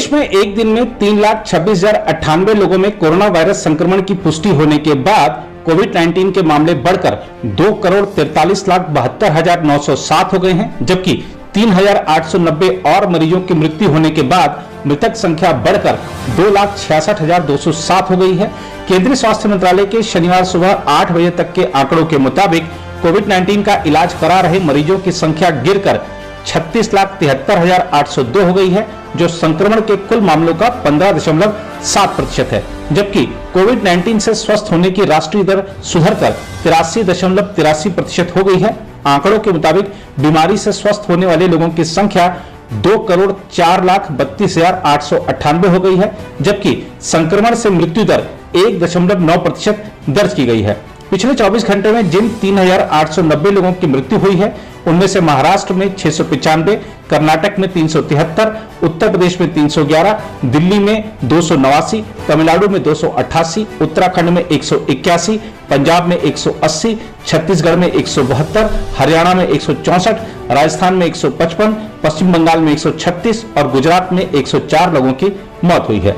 देश में एक दिन में 3,26,098 लोगों में कोरोना वायरस संक्रमण की पुष्टि होने के बाद कोविड-19 के मामले बढ़कर 2,43,72,907 हो गए हैं, जबकि 3,890 और मरीजों की मृत्यु होने के बाद मृतक संख्या बढ़कर 2,66,207 हो गई है। केंद्रीय स्वास्थ्य मंत्रालय के शनिवार सुबह 8 बजे तक के आंकड़ों के मुताबिक कोविड-19 का इलाज करा रहे मरीजों की संख्या गिरकर 36,73,802 हो गई है, जो संक्रमण के कुल मामलों का 15.7% है, जबकि कोविड-19 से स्वस्थ होने की राष्ट्रीय दर सुधरकर 83.83% हो गई है। आंकड़ों के मुताबिक बीमारी से स्वस्थ होने वाले लोगों की संख्या 2,04,32,898 हो गई है, जबकि संक्रमण से मृत्यु दर 1.9% दर्ज की गई है। पिछले 24 घंटे में जिन 3,890 लोगों की मृत्यु हुई है, उनमें से महाराष्ट्र में 695, कर्नाटक में 373, उत्तर प्रदेश में 311, दिल्ली में 289, तमिलनाडु में 288, उत्तराखंड में 181, पंजाब में 180, छत्तीसगढ़ में 172, हरियाणा में 164, राजस्थान में 155, पश्चिम बंगाल में 136 और गुजरात में 104 लोगों की मौत हुई है।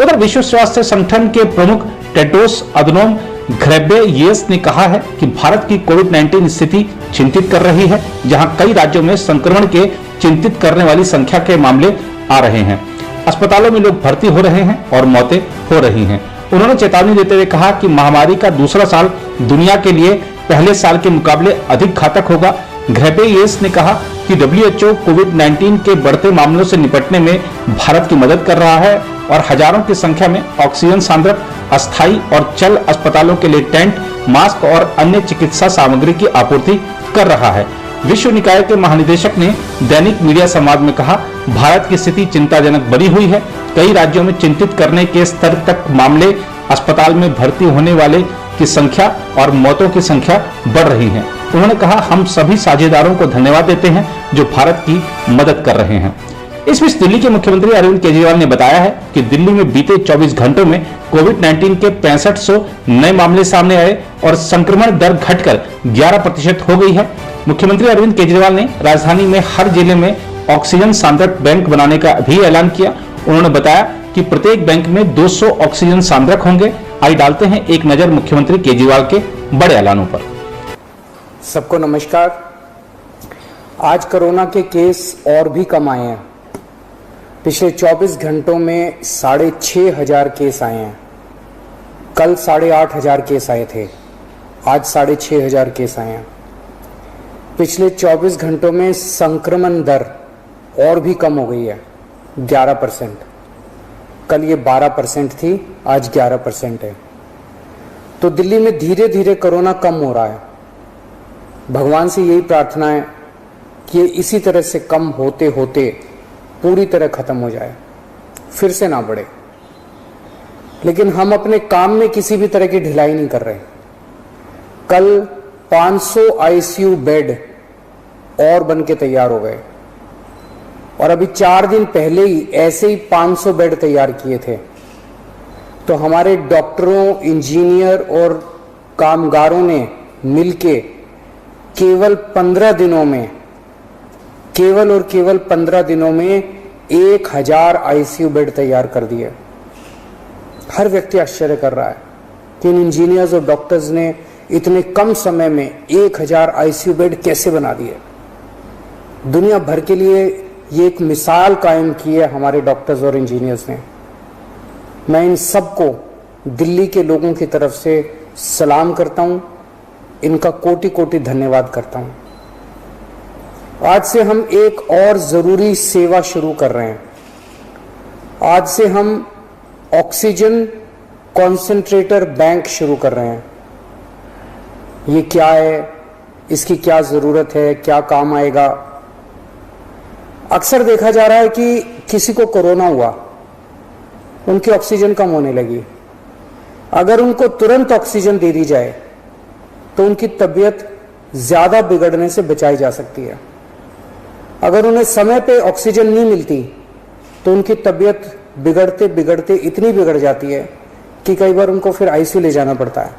उधर विश्व स्वास्थ्य संगठन के प्रमुख टेड्रोस अधनोम घेब्रेयेसस ने कहा है कि भारत की कोविड-19 स्थिति चिंतित कर रही है, जहां कई राज्यों में संक्रमण के चिंतित करने वाली संख्या के मामले आ रहे हैं। अस्पतालों में लोग भर्ती हो रहे हैं और मौतें हो रही हैं। उन्होंने चेतावनी देते हुए कहा कि महामारी का दूसरा साल दुनिया के लिए पहले साल के मुकाबले अधिक घातक होगा। घेब्रेयेसस ने कहा कि WHO कोविड-19 के बढ़ते मामलों से निपटने में भारत की मदद कर रहा है और हजारों की संख्या में ऑक्सीजन सांद्रक, अस्थायी और चल अस्पतालों के लिए टेंट, मास्क और अन्य चिकित्सा सामग्री की आपूर्ति कर रहा है। विश्व निकाय के महानिदेशक ने दैनिक मीडिया संवाद में कहा, भारत की स्थिति चिंताजनक बनी हुई है। कई राज्यों में चिंतित करने के स्तर तक मामले, अस्पताल में भर्ती होने वाले की संख्या और मौतों की संख्या बढ़ रही है। उन्होंने कहा, हम सभी साझेदारों को धन्यवाद देते हैं जो भारत की मदद कर रहे हैं। इस बीच दिल्ली के मुख्यमंत्री अरविंद केजरीवाल ने बताया है कि दिल्ली में बीते 24 घंटों में कोविड-19 के 6500 नए मामले सामने आए और संक्रमण दर घटकर 11% हो गई है। मुख्यमंत्री अरविंद केजरीवाल ने राजधानी में हर जिले में ऑक्सीजन सांद्रक बैंक बनाने का भी ऐलान किया। उन्होंने बताया कि प्रत्येक बैंक में 200 ऑक्सीजन सांद्रक होंगे। आइए डालते हैं एक नजर मुख्यमंत्री केजरीवाल के बड़े ऐलानों पर। सबको नमस्कार। आज कोरोना के केस और भी कम आए हैं। पिछले 24 घंटों में 6,500 केस आए हैं। कल 8,500 केस आए थे, आज 6,500 केस आए हैं। पिछले 24 घंटों में संक्रमण दर और भी कम हो गई है, 11%। कल ये 12% थी, आज 11% है। तो दिल्ली में धीरे धीरे कोरोना कम हो रहा है। भगवान से यही प्रार्थना है कि ये इसी तरह से कम होते होते पूरी तरह खत्म हो जाए, फिर से ना बढ़े। लेकिन हम अपने काम में किसी भी तरह की ढिलाई नहीं कर रहे। कल 500 ICU बेड और बन के तैयार हो गए और अभी 4 दिन पहले ही ऐसे ही 500 बेड तैयार किए थे। तो हमारे डॉक्टरों, इंजीनियर और कामगारों ने मिलके केवल 15 दिनों में, केवल और केवल 15 दिनों में 1,000 ICU बेड तैयार कर दिए। हर व्यक्ति आश्चर्य कर रहा है कि इन इंजीनियर्स और डॉक्टर्स ने इतने कम समय में 1,000 ICU बेड कैसे बना दिए। दुनिया भर के लिए ये एक मिसाल कायम की है हमारे डॉक्टर्स और इंजीनियर्स ने। मैं इन सबको दिल्ली के लोगों की तरफ से सलाम करता हूं, इनका कोटि कोटि धन्यवाद करता हूं। आज से हम एक और जरूरी सेवा शुरू कर रहे हैं। आज से हम ऑक्सीजन कॉन्सेंट्रेटर बैंक शुरू कर रहे हैं। ये क्या है, इसकी क्या जरूरत है, क्या काम आएगा? अक्सर देखा जा रहा है कि किसी को कोरोना हुआ, उनकी ऑक्सीजन कम होने लगी। अगर उनको तुरंत ऑक्सीजन दे दी जाए तो उनकी तबीयत ज्यादा बिगड़ने से बचाई जा सकती है। अगर उन्हें समय पे ऑक्सीजन नहीं मिलती तो उनकी तबीयत बिगड़ते बिगड़ते इतनी बिगड़ जाती है कि कई बार उनको फिर ICU ले जाना पड़ता है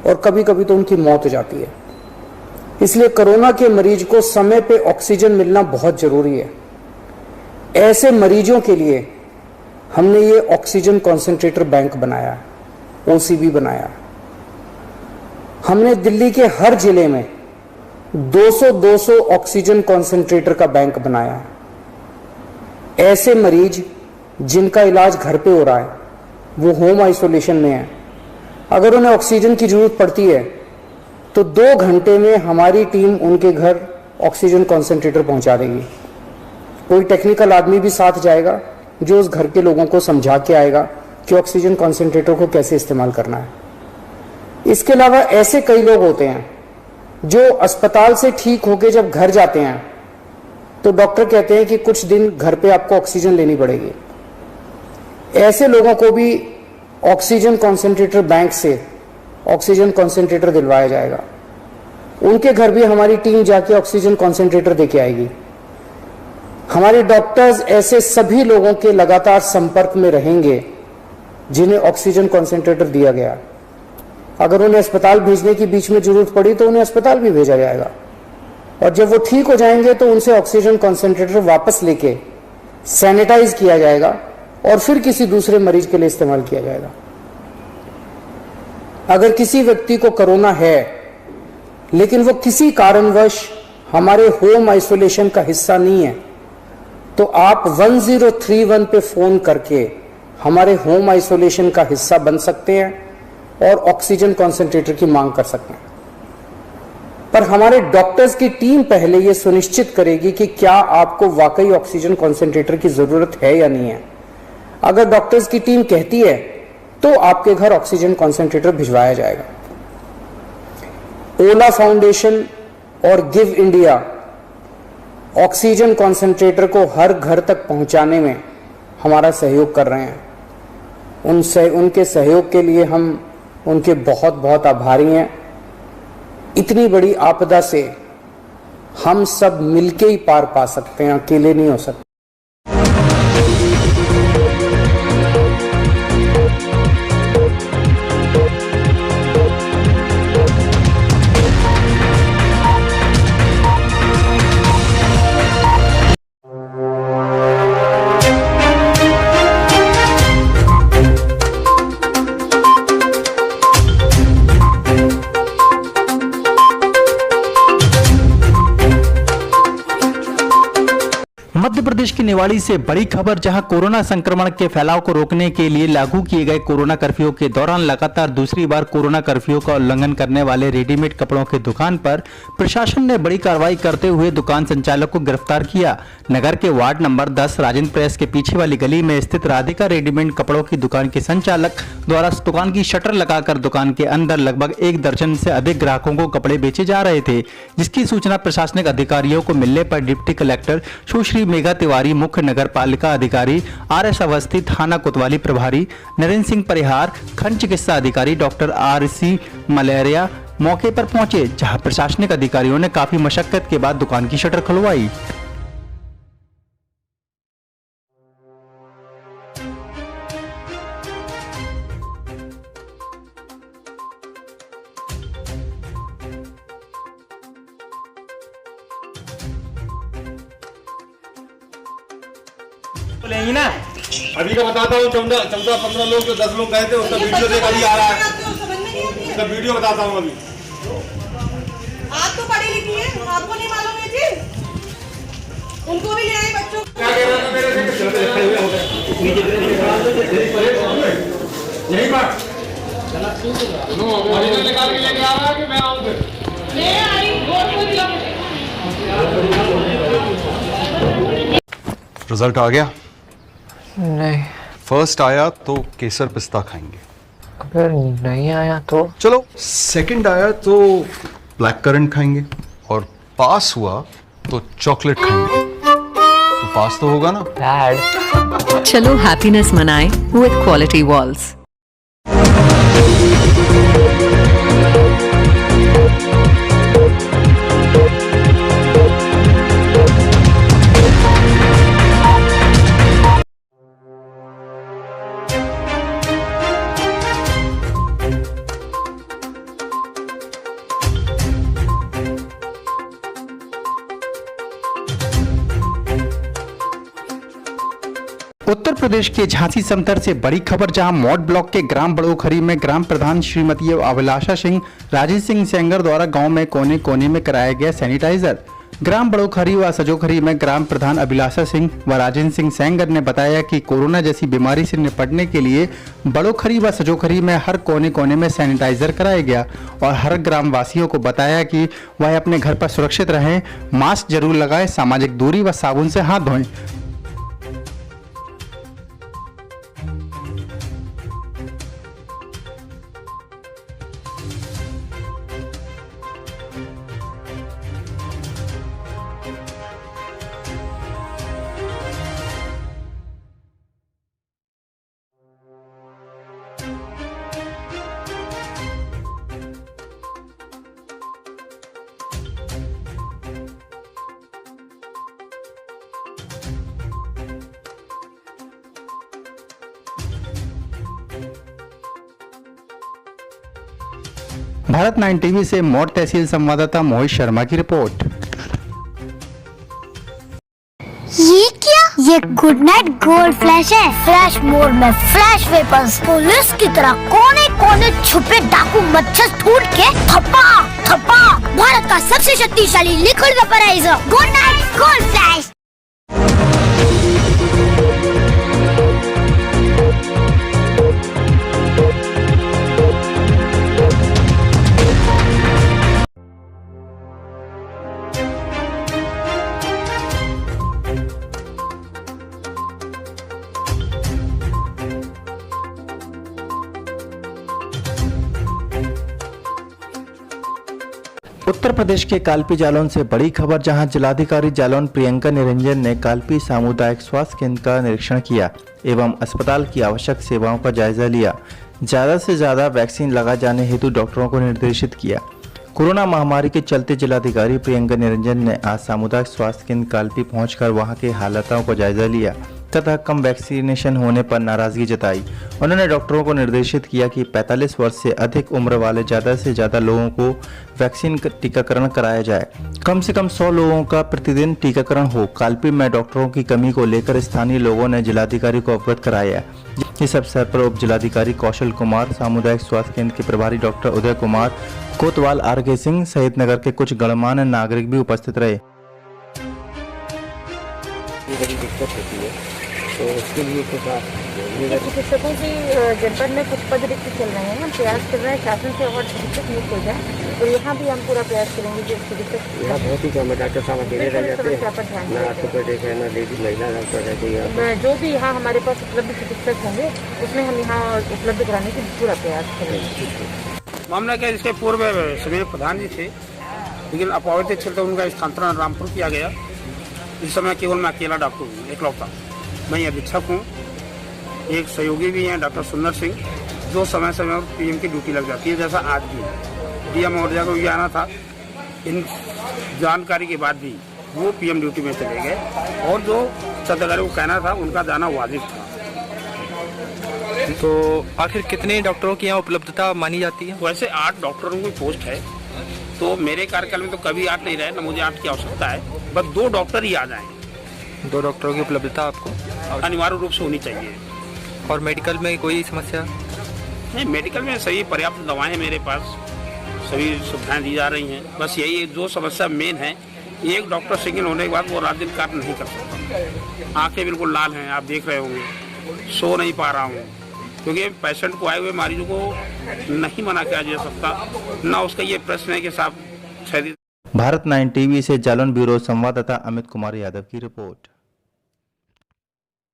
और कभी कभी तो उनकी मौत हो जाती है। इसलिए कोरोना के मरीज को समय पे ऑक्सीजन मिलना बहुत जरूरी है। ऐसे मरीजों के लिए हमने ये ऑक्सीजन कॉन्सेंट्रेटर बैंक बनाया है, ओसीबी बनाया है। हमने दिल्ली के हर जिले में 200 ऑक्सीजन कॉन्सेंट्रेटर का बैंक बनाया है। ऐसे मरीज जिनका इलाज घर पे हो रहा है, वो होम आइसोलेशन में है, अगर उन्हें ऑक्सीजन की जरूरत पड़ती है तो 2 घंटे में हमारी टीम उनके घर ऑक्सीजन कॉन्सेंट्रेटर पहुंचा देगी। कोई टेक्निकल आदमी भी साथ जाएगा जो उस घर के लोगों को समझा के आएगा कि ऑक्सीजन कॉन्सेंट्रेटर को कैसे इस्तेमाल करना है। इसके अलावा ऐसे कई लोग होते हैं जो अस्पताल से ठीक होके जब घर जाते हैं तो डॉक्टर कहते हैं कि कुछ दिन घर पे आपको ऑक्सीजन लेनी पड़ेगी। ऐसे लोगों को भी ऑक्सीजन कॉन्सेंट्रेटर बैंक से ऑक्सीजन कॉन्सेंट्रेटर दिलवाया जाएगा। उनके घर भी हमारी टीम जाके ऑक्सीजन कॉन्सेंट्रेटर देके आएगी। हमारे डॉक्टर्स ऐसे सभी लोगों के लगातार संपर्क में रहेंगे जिन्हें ऑक्सीजन कॉन्सेंट्रेटर दिया गया। अगर उन्हें अस्पताल भेजने की बीच में जरूरत पड़ी तो उन्हें अस्पताल भी भेजा जाएगा, और जब वो ठीक हो जाएंगे तो उनसे ऑक्सीजन कॉन्सेंट्रेटर वापस लेके सैनिटाइज किया जाएगा और फिर किसी दूसरे मरीज के लिए इस्तेमाल किया जाएगा। अगर किसी व्यक्ति को कोरोना है लेकिन वो किसी कारणवश हमारे होम आइसोलेशन का हिस्सा नहीं है, तो आप 1031 पे फोन करके हमारे होम आइसोलेशन का हिस्सा बन सकते हैं और ऑक्सीजन कॉन्सेंट्रेटर की मांग कर सकते हैं। पर हमारे डॉक्टर्स की टीम पहले यह सुनिश्चित करेगी कि क्या आपको वाकई ऑक्सीजन कॉन्सेंट्रेटर की जरूरत है या नहीं है। अगर डॉक्टर्स की टीम कहती है तो आपके घर ऑक्सीजन कॉन्सेंट्रेटर भिजवाया जाएगा। ओला फाउंडेशन और गिव इंडिया ऑक्सीजन कॉन्सेंट्रेटर को हर घर तक पहुंचाने में हमारा सहयोग कर रहे हैं। उनके सहयोग के लिए हम उनके बहुत बहुत आभारी हैं। इतनी बड़ी आपदा से हम सब मिलके ही पार पा सकते हैं, अकेले नहीं हो सकते। मध्य प्रदेश की निवाड़ी से बड़ी खबर, जहां कोरोना संक्रमण के फैलाव को रोकने के लिए लागू किए गए कोरोना कर्फ्यू के दौरान लगातार दूसरी बार कोरोना कर्फ्यू का उल्लंघन करने वाले रेडीमेड कपड़ों की दुकान पर प्रशासन ने बड़ी कार्रवाई करते हुए दुकान संचालक को गिरफ्तार किया। नगर के वार्ड नंबर 10 राजेंद्र प्रेस के पीछे वाली गली में स्थित राधिका रेडीमेड कपड़ों की दुकान के संचालक द्वारा दुकान की शटर लगाकर दुकान के अंदर लगभग 1 दर्जन से अधिक ग्राहकों को कपड़े बेचे जा रहे थे, जिसकी सूचना प्रशासनिक अधिकारियों को मिलने पर डिप्टी कलेक्टर सुश्री मेघा तिवारी, मुख्य नगर पालिका अधिकारी RS अवस्थी, थाना कोतवाली प्रभारी नरेंद्र सिंह परिहार, खंड चिकित्सा अधिकारी डॉक्टर RC मलेरिया मौके पर पहुंचे, जहां प्रशासनिक अधिकारियों ने काफी मशक्कत के बाद दुकान की शटर खुलवाई। लेंगी ना, अभी का बताता हूँ। 14-15 लोग जो 10 लोग गए थे उसका वीडियो देख अभी आ रहा है, उसका वीडियो बताता हूँ अभी। आप तो पढ़ी लिखी है, आपको नहीं मालूम ये चीज? उनको भी ले आए बच्चों को। क्या कह रहा था मेरे से? यही बात निकाल के लेके आ रहा है कि मैं आऊँ फिर? ले आई रिजल्ट आ गया? नहीं। फर्स्ट आया तो केसर पिस्ता खाएंगे। अगर नहीं आया तो? चलो सेकंड आया तो ब्लैक करंट खाएंगे, और पास हुआ तो चॉकलेट खाएंगे। तो पास तो होगा ना? डैड, चलो हैप्पीनेस मनाएं विद क्वालिटी वॉल्स। उत्तर प्रदेश के झांसी समतर से बड़ी खबर, जहां मौड ब्लॉक के ग्राम बड़ोखरी में ग्राम प्रधान श्रीमती अभिलाषा सिंह राजेश सिंह सेंगर द्वारा गांव में कोने कोने में कराया गया सैनिटाइजर। ग्राम बड़ोखरी व सजोखरी में ग्राम प्रधान अभिलाषा सिंह व राजेश सिंह सेंगर ने बताया कि कोरोना जैसी बीमारी से निपटने के लिए बड़ोखरी व सजोखरी में हर कोने कोने में सैनिटाइजर कराया गया और हर ग्राम वासियों को बताया कि वह अपने घर पर सुरक्षित रहें, मास्क जरूर लगाएं, सामाजिक दूरी व साबुन से हाथ धोएं। भारत 9 टीवी से मौड़ तहसील संवाददाता मोहित शर्मा की रिपोर्ट। ये क्या? ये गुड नाइट गोल्ड फ्लैश है। फ्लैश मोड में फ्लैश वेपन्स, पुलिस की तरह कोने कोने छुपे डाकू मच्छर ढूंढ के थप्पा थप्पा। भारत का सबसे शक्तिशाली liquid vaporizer Good Knight gold flash. Uttar Pradesh के कालपी जालौन से बड़ी खबर, जहां जिलाधिकारी जालौन प्रियंका निरंजन ने कालपी सामुदायिक स्वास्थ्य केंद्र का निरीक्षण किया एवं अस्पताल की आवश्यक सेवाओं का जायजा लिया। ज़्यादा से ज़्यादा वैक्सीन लगाए जाने हेतु डॉक्टरों को निर्देशित किया। कोरोना महामारी के चलते जिलाधिकारी प्रियंका निरंजन ने आज सामुदायिक स्वास्थ्य केंद्र कालपी पहुंचकर वहां के हालातों का जायजा लिया तथा कम वैक्सीनेशन होने पर नाराजगी जताई। उन्होंने डॉक्टरों को निर्देशित किया कि 45 वर्ष से अधिक उम्र वाले ज़्यादा से ज़्यादा लोगों को वैक्सीन टीकाकरण कराया जाए। कम से कम 100 लोगों का प्रतिदिन टीकाकरण हो। कालपी में डॉक्टरों की कमी को लेकर स्थानीय लोगों ने जिलाधिकारी को अवगत कराया। इस अवसर पर उप जिलाधिकारी कौशल कुमार, सामुदायिक स्वास्थ्य केंद्र के प्रभारी डॉक्टर उदय कुमार, कोतवाल आर.के. सिंह सहित नगर के कुछ गणमान्य नागरिक भी उपस्थित रहे। बड़ी दिक्कत होती है, तो उसके लिए कुछ चिकित्सकों की जनपद में कुछ पद रिक्त चल रहे हैं। हम प्रयास कर रहे हैं शासन से और चिकित्सक नियुक्त हो जाए, और यहाँ भी हम पूरा प्रयास करेंगे कि चिकित्सक यहाँ बहुत ही कम है। डॉक्टर साहब अकेले रह जाते हैं, ना ऑर्थोपेडिक है, ना लेडी महिला डॉक्टर रहती है। जो भी यहाँ हमारे पास उपलब्ध चिकित्सक होंगे उसमें हम यहाँ उपलब्ध कराने की पूरा प्रयास करेंगे। मामला क्या, इसके पूर्व समीर प्रधान जी थे, लेकिन अपावृत चलते उनका स्थानांतरण रामपुर किया गया। इस समय केवल मैं अकेला डॉक्टर हूँ, एकलौता। मैं अधीक्षक हूँ, एक सहयोगी भी हैं डॉक्टर सुंदर सिंह, जो समय समय पर पीएम की ड्यूटी लग जाती है, जैसा आज भी डीएम महोदया को भी आना था। इन जानकारी के बाद भी वो पीएम ड्यूटी में चले गए, और जो सदकारी को कहना था उनका जाना वाजिब था। तो आखिर कितने डॉक्टरों की यहाँ उपलब्धता मानी जाती है? वैसे 8 डॉक्टरों की पोस्ट है, तो मेरे कार्यकाल में तो कभी 8 नहीं रहे, न मुझे 8 की आवश्यकता है। बस 2 डॉक्टर ही आ जाएं। 2 डॉक्टरों की उपलब्धता आपको अनिवार्य रूप से होनी चाहिए। और मेडिकल में कोई समस्या नहीं? मेडिकल में सभी पर्याप्त दवाएं हैं मेरे पास, सभी सुविधाएं दी जा रही हैं। बस यही जो समस्या मेन है, एक डॉक्टर सिंगल होने के बाद वो रात दिन कार्य नहीं कर सकता। आंखें बिल्कुल लाल हैं, आप देख रहे होंगे, सो नहीं पा रहा हूँ, क्योंकि पेशेंट को आए हुए मरीजों को नहीं मना किया जा सकता, ना उसका ये प्रश्न है कि साहब। भारत 9 टीवी से जालौन ब्यूरो संवाददाता अमित कुमार यादव की रिपोर्ट।